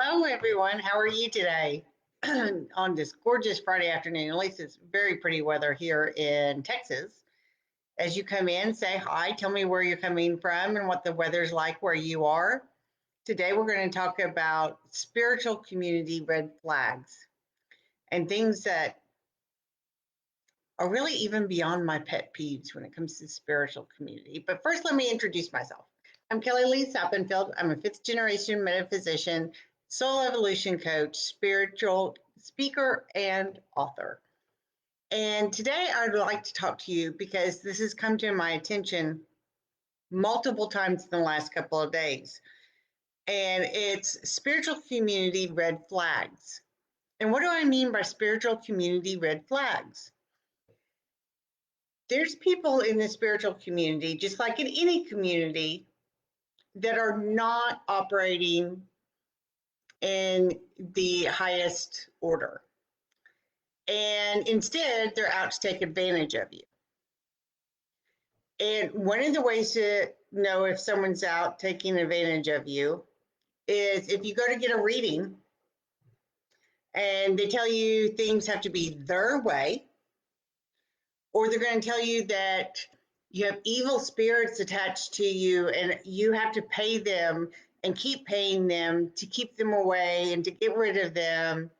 Hello, everyone. How are you today on this gorgeous Friday afternoon? At least it's very pretty weather here in Texas. As you come in, say hi, tell me where you're coming from and what the weather's like where you are. Today, we're going to talk about spiritual community red flags and things that are really even beyond my pet peeves when it comes to spiritual community. But first, let me introduce myself. I'm Kelly Lee Sappenfeld. I'm a fifth generation metaphysician, soul evolution coach, spiritual speaker, and author. And today I'd like to talk to you because this has come to my attention multiple times in the last couple of days. And it's spiritual community red flags. And what do I mean by spiritual community red flags? There's people in the spiritual community, just like in any community, that are not operating in the highest order. And instead, they're out to take advantage of you. And one of the ways to know if someone's out taking advantage of you is if you go to get a reading and they tell you things have to be their way, or they're going to tell you that you have evil spirits attached to you and you have to pay them and keep paying them to keep them away and to get rid of them.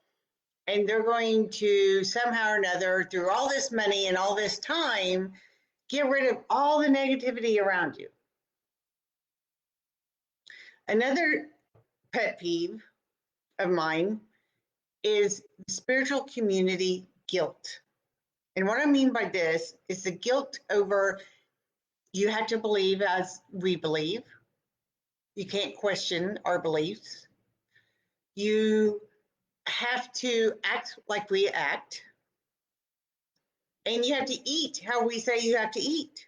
And they're going to somehow or another, through all this money and all this time, get rid of all the negativity around you. Another pet peeve of mine is spiritual community guilt. And what I mean by this is the guilt over you have to believe as we believe. You can't question our beliefs. You have to act like we act. And you have to eat how we say you have to eat.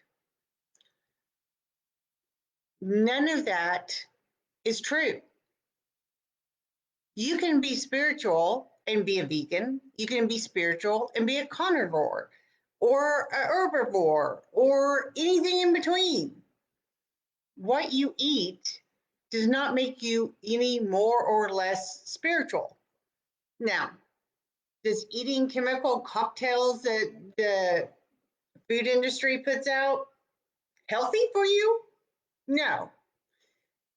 None of that is true. You can be spiritual and be a vegan. You can be spiritual and be a carnivore or a herbivore or anything in between. What you eat does not make you any more or less spiritual. Now, does eating chemical cocktails that the food industry puts out healthy for you? No.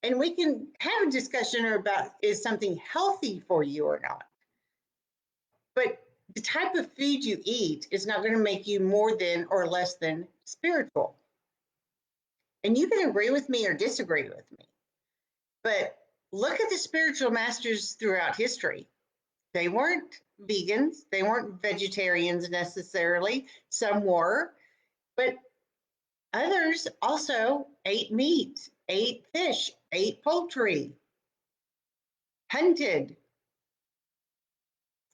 And we can have a discussion about is something healthy for you or not. But the type of food you eat is not going to make you more than or less than spiritual. And you can agree with me or disagree with me. But look at the spiritual masters throughout history. They weren't vegans, they weren't vegetarians necessarily. Some were, but others also ate meat, ate fish, ate poultry, hunted,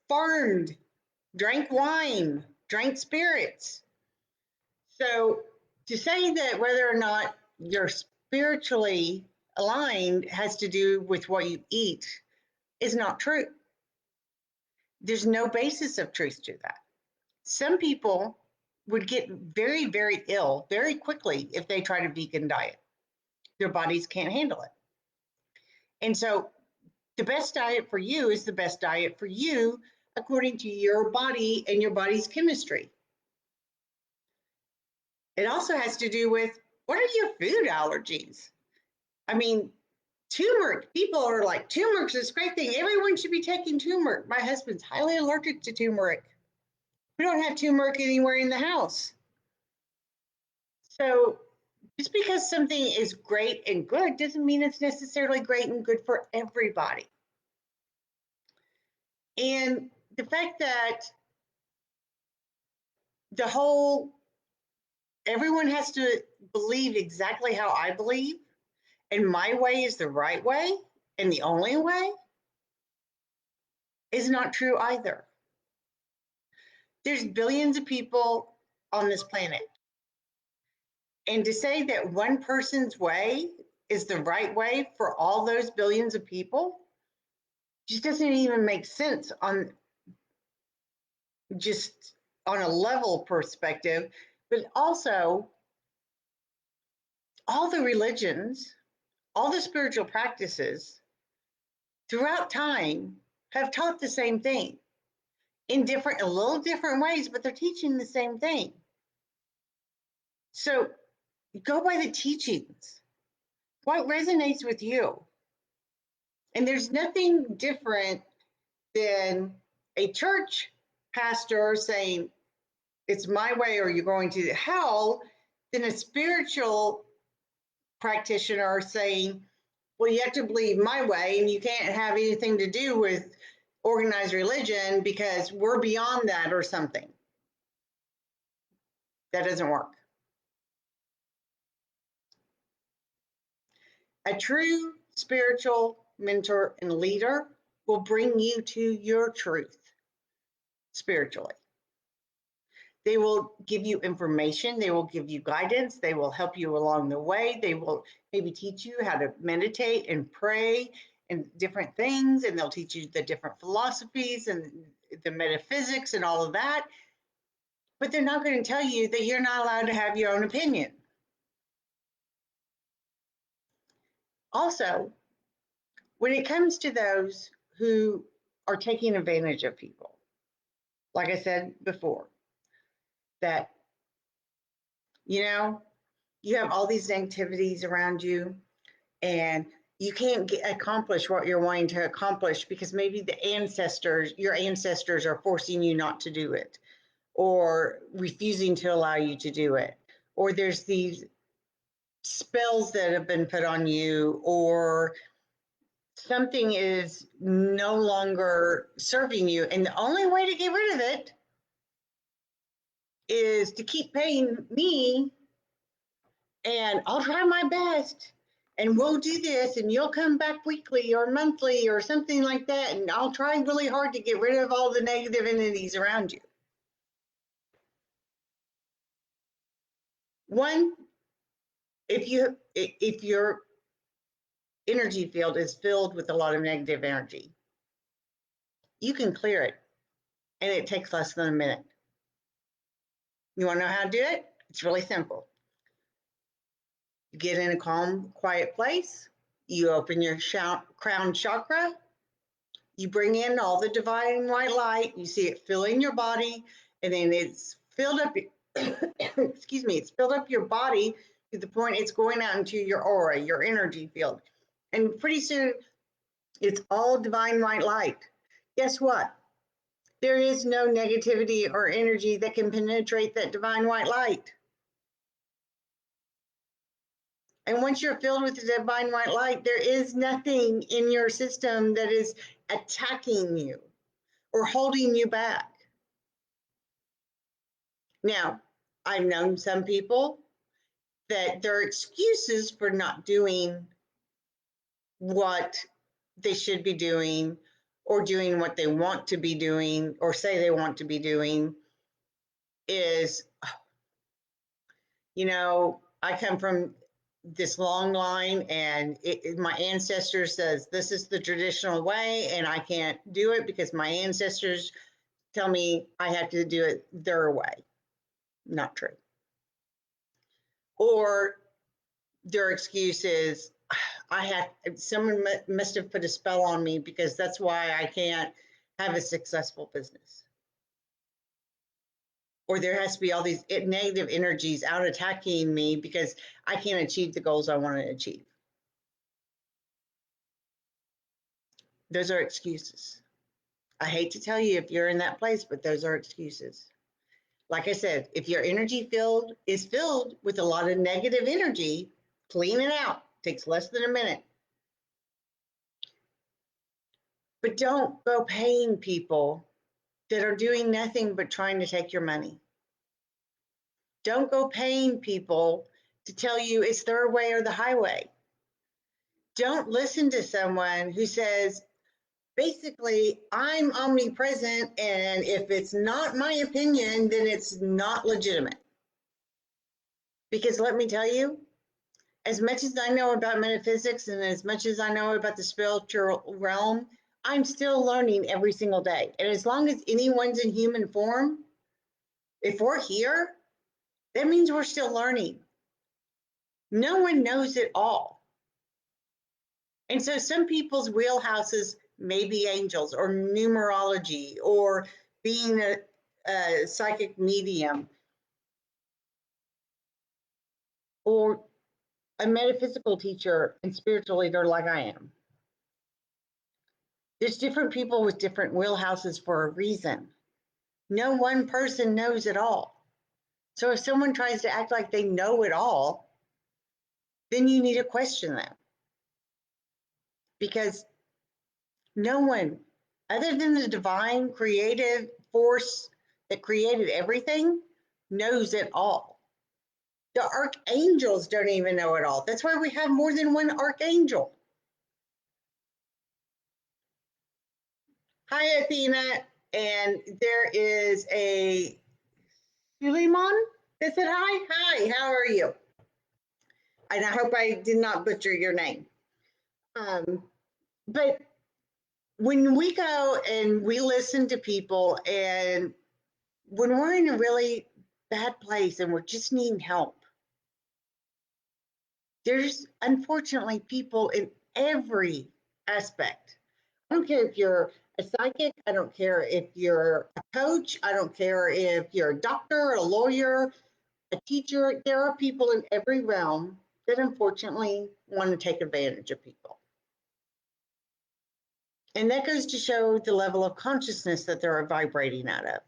farmed, drank wine, drank spirits. So to say that whether or not you're spiritually aligned has to do with what you eat is not true. There's no basis of truth to that. Some people would get very, very ill very quickly if they tried a vegan diet. Their bodies can't handle it. And so the best diet for you is the best diet for you according to your body and your body's chemistry. It also has to do with what are your food allergies? I mean, turmeric, people are like, turmeric's this great thing. Everyone should be taking turmeric. My husband's highly allergic to turmeric. We don't have turmeric anywhere in the house. So just because something is great and good doesn't mean it's necessarily great and good for everybody. And the fact that the whole everyone has to believe exactly how I believe, and my way is the right way and the only way is not true either. There's billions of people on this planet. And to say that one person's way is the right way for all those billions of people just doesn't even make sense on just on a level perspective, but also all the religions, all the spiritual practices throughout time have taught the same thing in a little different ways, but they're teaching the same thing. So go by the teachings. What resonates with you? And there's nothing different than a church pastor saying, it's my way or you're going to hell, than a spiritual practitioner saying, well, you have to believe my way and you can't have anything to do with organized religion because we're beyond that or something. That doesn't work. A true spiritual mentor and leader will bring you to your truth spiritually. They will give you information. They will give you guidance. They will help you along the way. They will maybe teach you how to meditate and pray and different things. And they'll teach you the different philosophies and the metaphysics and all of that. But they're not going to tell you that you're not allowed to have your own opinion. Also, when it comes to those who are taking advantage of people, like I said before, that, you have all these negativities around you and you can't accomplish what you're wanting to accomplish because maybe your ancestors are forcing you not to do it or refusing to allow you to do it. Or there's these spells that have been put on you, or something is no longer serving you. And the only way to get rid of it is to keep paying me, and I'll try my best. And we'll do this, and you'll come back weekly or monthly or something like that. And I'll try really hard to get rid of all the negative entities around you. One, if your energy field is filled with a lot of negative energy, you can clear it, and it takes less than a minute. You want to know how to do it? It's really simple. You get in a calm, quiet place. You open your crown chakra. You bring in all the divine white light. You see it filling your body, and then it's filled up. Excuse me. It's filled up your body to the point it's going out into your aura, your energy field, and pretty soon it's all divine white light. Guess what? There is no negativity or energy that can penetrate that divine white light. And once you're filled with the divine white light, there is nothing in your system that is attacking you or holding you back. Now, I've known some people that their excuses for not doing what they should be doing or doing what they want to be doing or say they want to be doing is, I come from this long line, and my ancestor says this is the traditional way, and I can't do it because my ancestors tell me I have to do it their way. Not true. Or their excuse is, someone must have put a spell on me because that's why I can't have a successful business. Or there has to be all these negative energies out attacking me because I can't achieve the goals I want to achieve. Those are excuses. I hate to tell you if you're in that place, but those are excuses. Like I said, if your energy field is filled with a lot of negative energy, clean it out. Takes less than a minute. But don't go paying people that are doing nothing but trying to take your money. Don't go paying people to tell you it's their way or the highway. Don't listen to someone who says, basically, I'm omnipresent, and if it's not my opinion, then it's not legitimate. Because let me tell you, as much as I know about metaphysics and as much as I know about the spiritual realm, I'm still learning every single day. And as long as anyone's in human form, if we're here, that means we're still learning. No one knows it all. And so some people's wheelhouses may be angels or numerology or being a psychic medium or a metaphysical teacher and spiritual leader like I am. There's different people with different wheelhouses for a reason. No one person knows it all. So if someone tries to act like they know it all, then you need to question them. Because no one, other than the divine creative force that created everything, knows it all. The archangels don't even know it all. That's why we have more than one archangel. Hi, Athena. And there is a Suleiman that said hi. Hi, how are you? And I hope I did not butcher your name. But when we go and we listen to people, and when we're in a really bad place and we're just needing help, there's unfortunately people in every aspect. I don't care if you're a psychic, I don't care if you're a coach, I don't care if you're a doctor, a lawyer, a teacher. There are people in every realm that unfortunately want to take advantage of people. And that goes to show the level of consciousness that they're vibrating out of.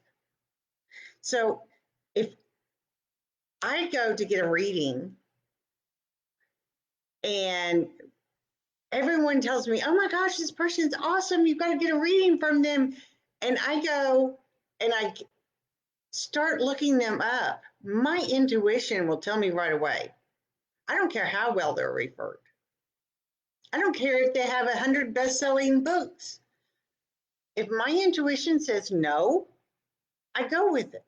So if I go to get a reading and everyone tells me, oh my gosh, this person's awesome, you've got to get a reading from them. And I go and I start looking them up, my intuition will tell me right away. I don't care how well they're referred. I don't care if they have 100 best-selling books. If my intuition says no, I go with it.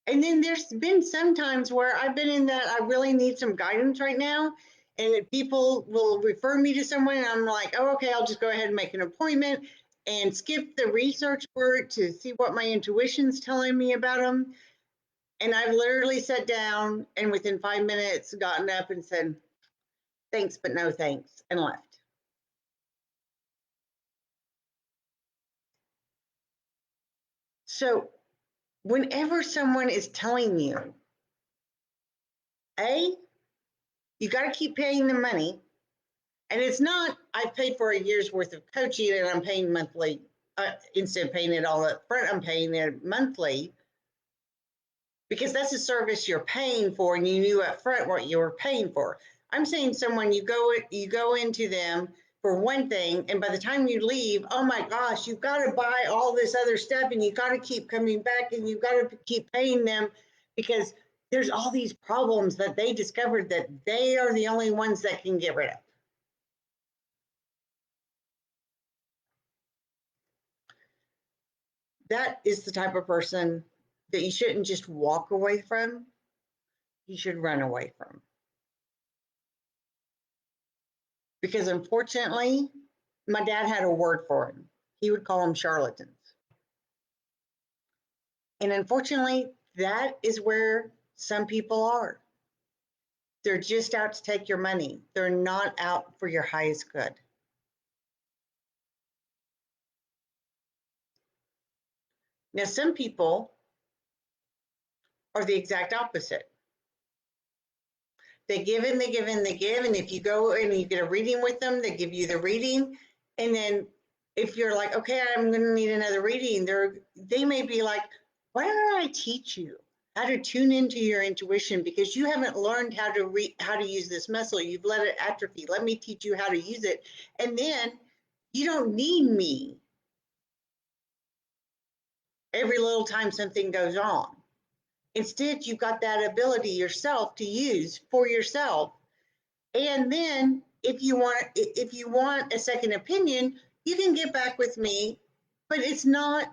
And then there's been some times where I've been in that I really need some guidance right now, and people will refer me to someone, and I'm like, oh, okay, I'll just go ahead and make an appointment and skip the research work to see what my intuition's telling me about them. And I've literally sat down and within 5 minutes gotten up and said, thanks, but no thanks, and left. So whenever someone is telling you, A, you got to keep paying the money. And it's not, I paid for a year's worth of coaching and I'm paying monthly. Instead of paying it all up front, I'm paying it monthly because that's a service you're paying for and you knew up front what you were paying for. I'm saying someone, you go into them for one thing, and by the time you leave, oh my gosh, you've got to buy all this other stuff and you've got to keep coming back and you've got to keep paying them because there's all these problems that they discovered that they are the only ones that can get rid of. That is the type of person that you shouldn't just walk away from, you should run away from. Because unfortunately, my dad had a word for him. He would call them charlatans. And unfortunately, that is where some people are. They're just out to take your money. They're not out for your highest good. Now, some people are the exact opposite. They give and they give and they give. And if you go and you get a reading with them, they give you the reading. And then if you're like, okay, I'm going to need another reading, they may be like, why don't I teach you how to tune into your intuition? Because you haven't learned how to use this muscle. You've let it atrophy. Let me teach you how to use it. And then you don't need me every little time something goes on. Instead, you've got that ability yourself to use for yourself. And then if you want a second opinion, you can get back with me, but it's not,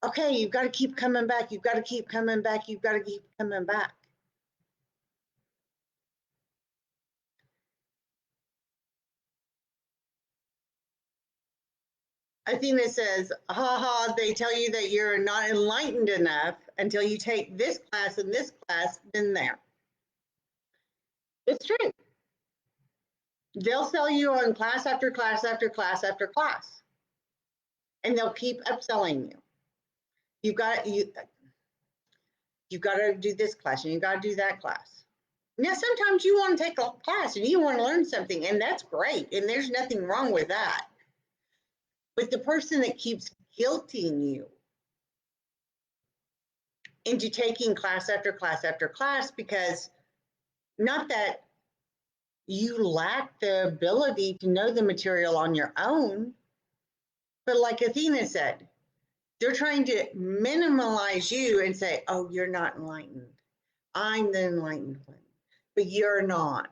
okay, you've got to keep coming back. You've got to keep coming back. You've got to keep coming back. Athena says, haha, they tell you that you're not enlightened enough until you take this class and this class, then there. It's true. They'll sell you on class after class after class after class, and they'll keep upselling you. You've got to do this class and you got to do that class. Now, sometimes you want to take a class and you want to learn something, and that's great, and there's nothing wrong with that. But the person that keeps guilting you into taking class after class after class, because not that you lack the ability to know the material on your own, but like Athena said, they're trying to minimalize you and say, oh, you're not enlightened. I'm the enlightened one, but you're not.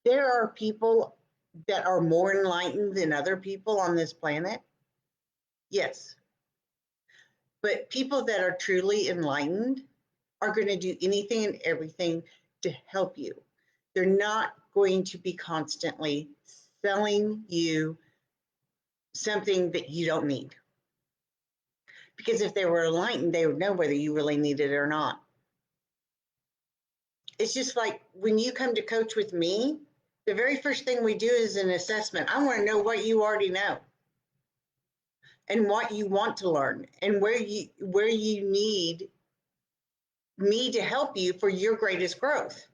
There are people that are more enlightened than other people on this planet. Yes. But people that are truly enlightened are going to do anything and everything to help you. They're not going to be constantly selling you something that you don't need. Because if they were enlightened, they would know whether you really need it or not. It's just like when you come to coach with me, the very first thing we do is an assessment. I want to know what you already know and what you want to learn and where you need me to help you for your greatest growth.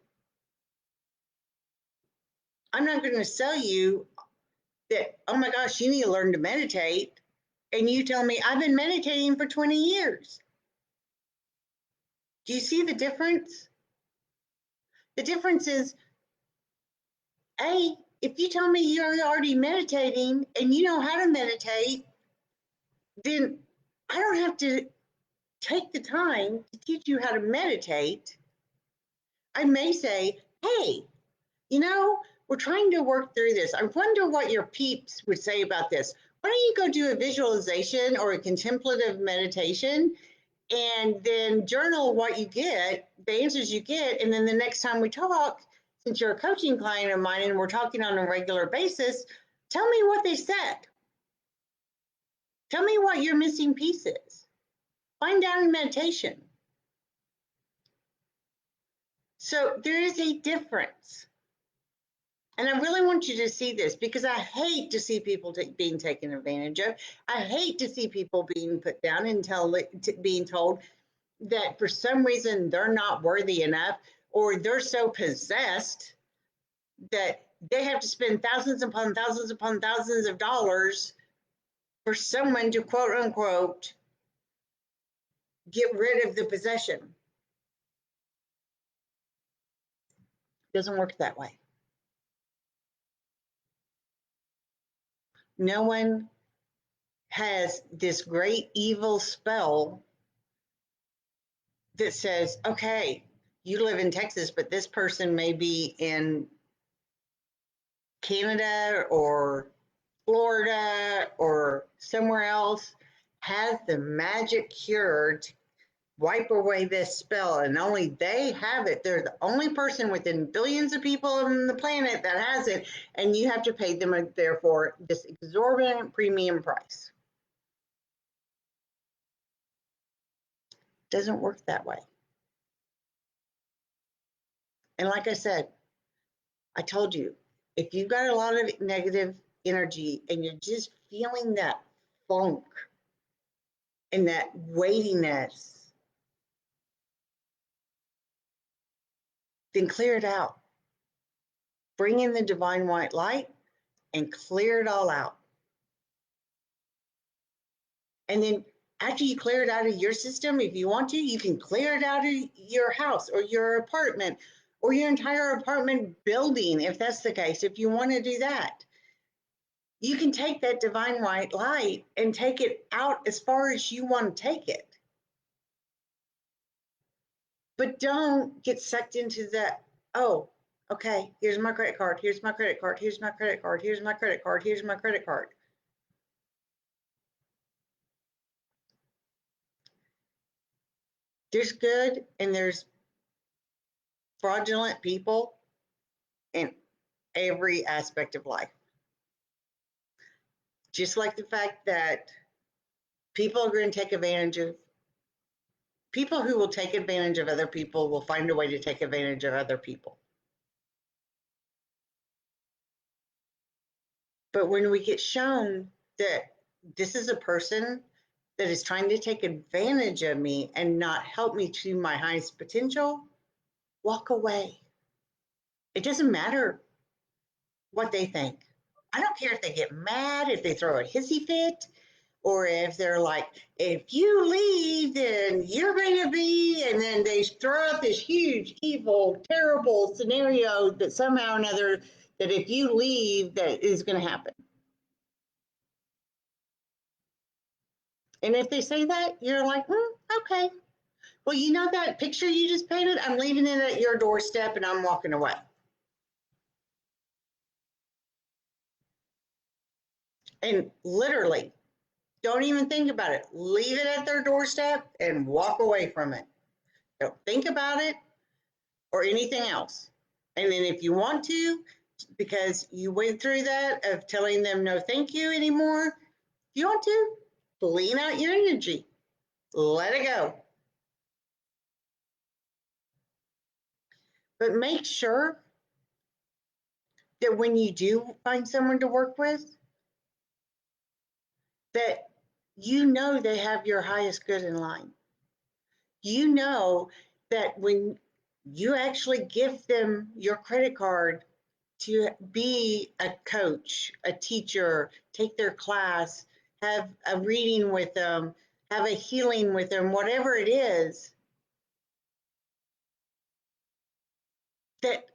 I'm not going to sell you that, oh my gosh, you need to learn to meditate. And you tell me, I've been meditating for 20 years. Do you see the difference? The difference is, A, if you tell me you're already meditating and you know how to meditate, then I don't have to take the time to teach you how to meditate. I may say, hey, you know, we're trying to work through this. I wonder what your peeps would say about this. Why don't you go do a visualization or a contemplative meditation and then journal what you get, the answers you get, and then the next time we talk, since you're a coaching client of mine and we're talking on a regular basis, tell me what they said. Tell me what your missing piece is. Find out in meditation. So there is a difference. And I really want you to see this because I hate to see people being taken advantage of. I hate to see people being put down and being told that for some reason they're not worthy enough or they're so possessed that they have to spend thousands upon thousands of dollars for someone to quote unquote get rid of the possession. It doesn't work that way. No one has this great evil spell that says, okay, you live in Texas, but this person may be in Canada or Florida or somewhere else, has the magic cure to wipe away this spell, and only they have it. They're the only person within billions of people on the planet that has it, and you have to pay them, therefore, this exorbitant premium price. Doesn't work that way. And like I said, I told you, if you've got a lot of negative energy and you're just feeling that funk and that weightiness, then clear it out. Bring in the divine white light and clear it all out. And then after you clear it out of your system, if you want to, you can clear it out of your house or your apartment or your entire apartment building, if that's the case, if you want to do that. You can take that divine white light and take it out as far as you want to take it. But don't get sucked into the, oh, okay, here's my credit card, here's my credit card, here's my credit card, here's my credit card, here's my credit card. There's good and there's fraudulent people in every aspect of life. Just like the fact that people are going to take advantage of People who will take advantage of other people will find a way to take advantage of other people. But when we get shown that this is a person that is trying to take advantage of me and not help me to my highest potential, walk away. It doesn't matter what they think. I don't care if they get mad, if they throw a hissy fit, or if they're like, if you leave, then you're going to be, and then they throw out this huge, evil, terrible scenario that somehow or another, that if you leave, that is going to happen. And if they say that, you're like, okay. Well, you know that picture you just painted? I'm leaving it at your doorstep and I'm walking away. And literally, don't even think about it. Leave it at their doorstep and walk away from it. Don't think about it or anything else. And then if you want to, because you went through that of telling them no thank you anymore, if you want to, clean out your energy. Let it go. But make sure that when you do find someone to work with, that you know they have your highest good in line. You know that when you actually give them your credit card to be a coach, a teacher, take their class, have a reading with them, have a healing with them, whatever it is, that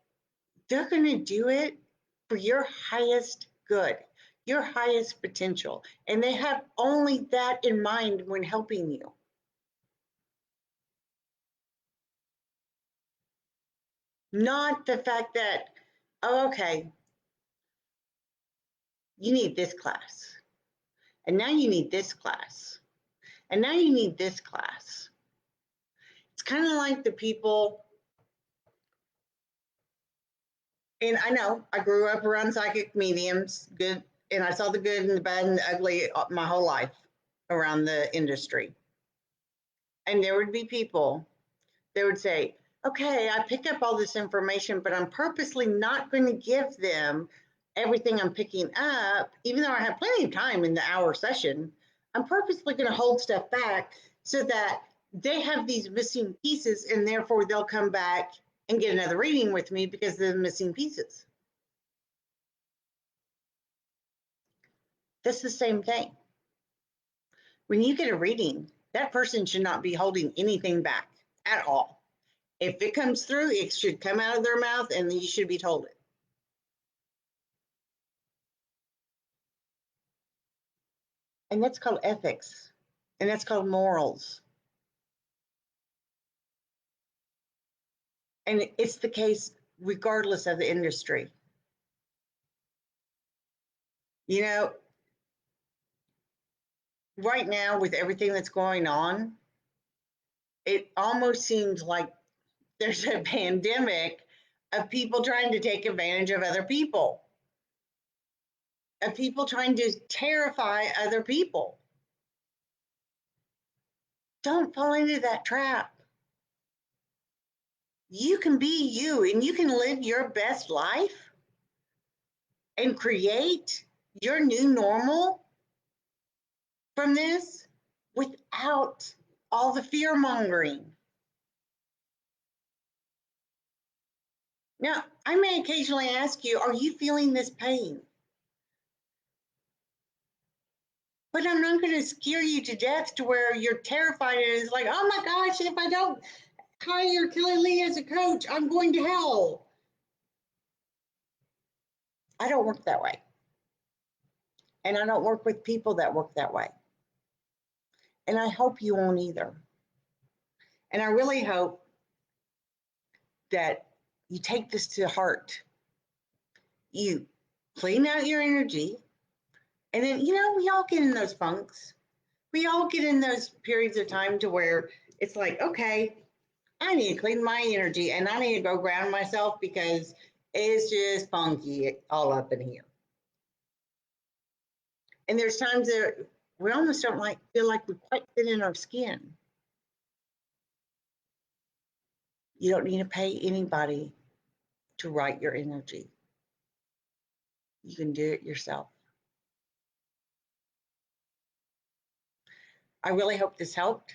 they're going to do it for your highest good, your highest potential. And they have only that in mind when helping you. Not the fact that, oh, okay, you need this class. And now you need this class. And now you need this class. It's kind of like the people, and I know I grew up around psychic mediums, good, and I saw the good and the bad and the ugly my whole life around the industry. And there would be people that would say, okay, I picked up all this information, but I'm purposely not going to give them everything I'm picking up, even though I have plenty of time in the hour session. I'm purposely going to hold stuff back so that they have these missing pieces and therefore they'll come back and get another reading with me because of the missing pieces. That's the same thing. When you get a reading, that person should not be holding anything back at all. If it comes through, it should come out of their mouth and you should be told it. And that's called ethics. And that's called morals. And it's the case regardless of the industry. You know, right now with everything that's going on, it almost seems like there's a pandemic of people trying to take advantage of other people, of people trying to terrify other people. Don't fall into that trap. You can be you and you can live your best life and create your new normal from this without all the fear mongering. Now, I may occasionally ask you, are you feeling this pain? But I'm not going to scare you to death to where you're terrified and it's like, oh my gosh, if I don't hire Kelly Lee as a coach, I'm going to hell. I don't work that way. And I don't work with people that work that way. And I hope you won't either. And I really hope that you take this to heart. You clean out your energy. And then, you know, we all get in those funks. We all get in those periods of time to where it's like, okay, I need to clean my energy and I need to go ground myself because it's just funky all up in here. And there's times that we almost don't feel like we quite fit in our skin. You don't need to pay anybody to write your energy. You can do it yourself. I really hope this helped.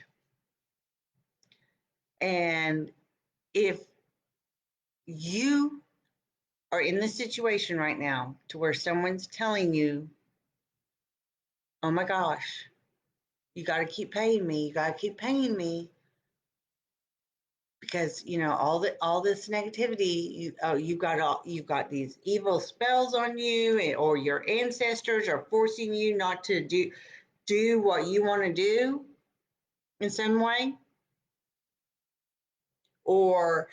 And if you are in this situation right now to where someone's telling you, oh my gosh, you got to keep paying me, you got to keep paying me, because all this negativity, you've got these evil spells on you, or your ancestors are forcing you not to do what you want to do in some way, or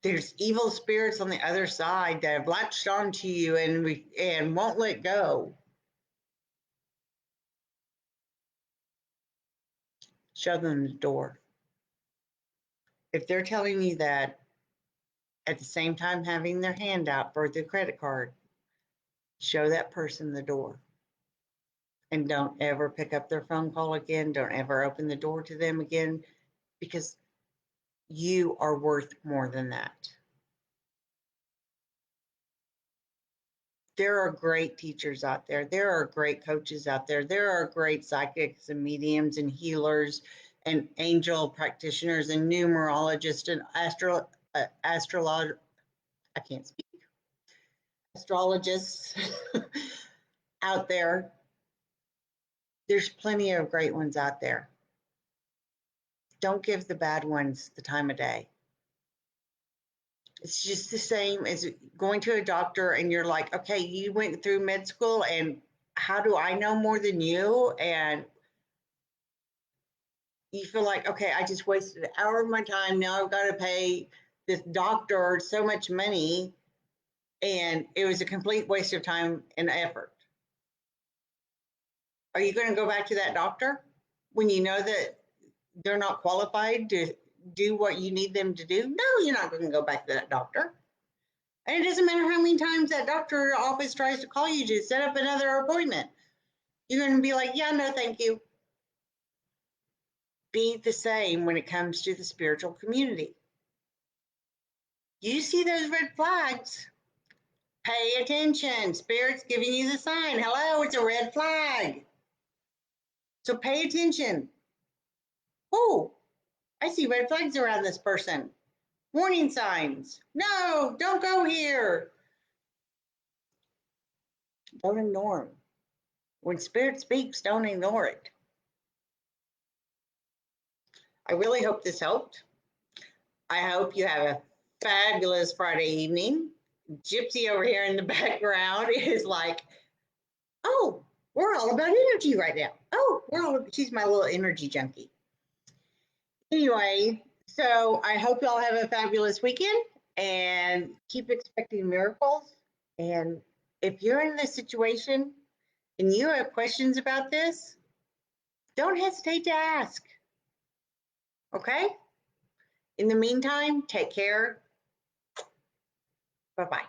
there's evil spirits on the other side that have latched onto you and won't let go. Show them the door. If they're telling you that at the same time having their hand out for the credit card, show that person the door. And don't ever pick up their phone call again. Don't ever open the door to them again, because you are worth more than that. There are great teachers out there. There are great coaches out there. There are great psychics and mediums and healers and angel practitioners and numerologists and I can't speak, astrologists out there. There's plenty of great ones out there. Don't give the bad ones the time of day. It's just the same as going to a doctor and you're like, okay, you went through med school, and how do I know more than you? And you feel like, okay, I just wasted an hour of my time. Now I've got to pay this doctor so much money, and it was a complete waste of time and effort. Are you going to go back to that doctor when you know that they're not qualified to do what you need them to do? No, you're not going to go back to that doctor. And it doesn't matter how many times that doctor office tries to call you to set up another appointment. You're going to be like, yeah, no, thank you. Be the same when it comes to the spiritual community. You see those red flags, pay attention. Spirit's giving you the sign. Hello, it's a red flag. So pay attention. Oh, I see red flags around this person. Warning signs. No, don't go here. Don't ignore them. When Spirit speaks, don't ignore it. I really hope this helped. I hope you have a fabulous Friday evening. Gypsy over here in the background is like, oh, we're all about energy right now. Oh, she's my little energy junkie. Anyway, so I hope y'all have a fabulous weekend and keep expecting miracles. And if you're in this situation and you have questions about this, don't hesitate to ask. Okay? In the meantime, take care. Bye-bye.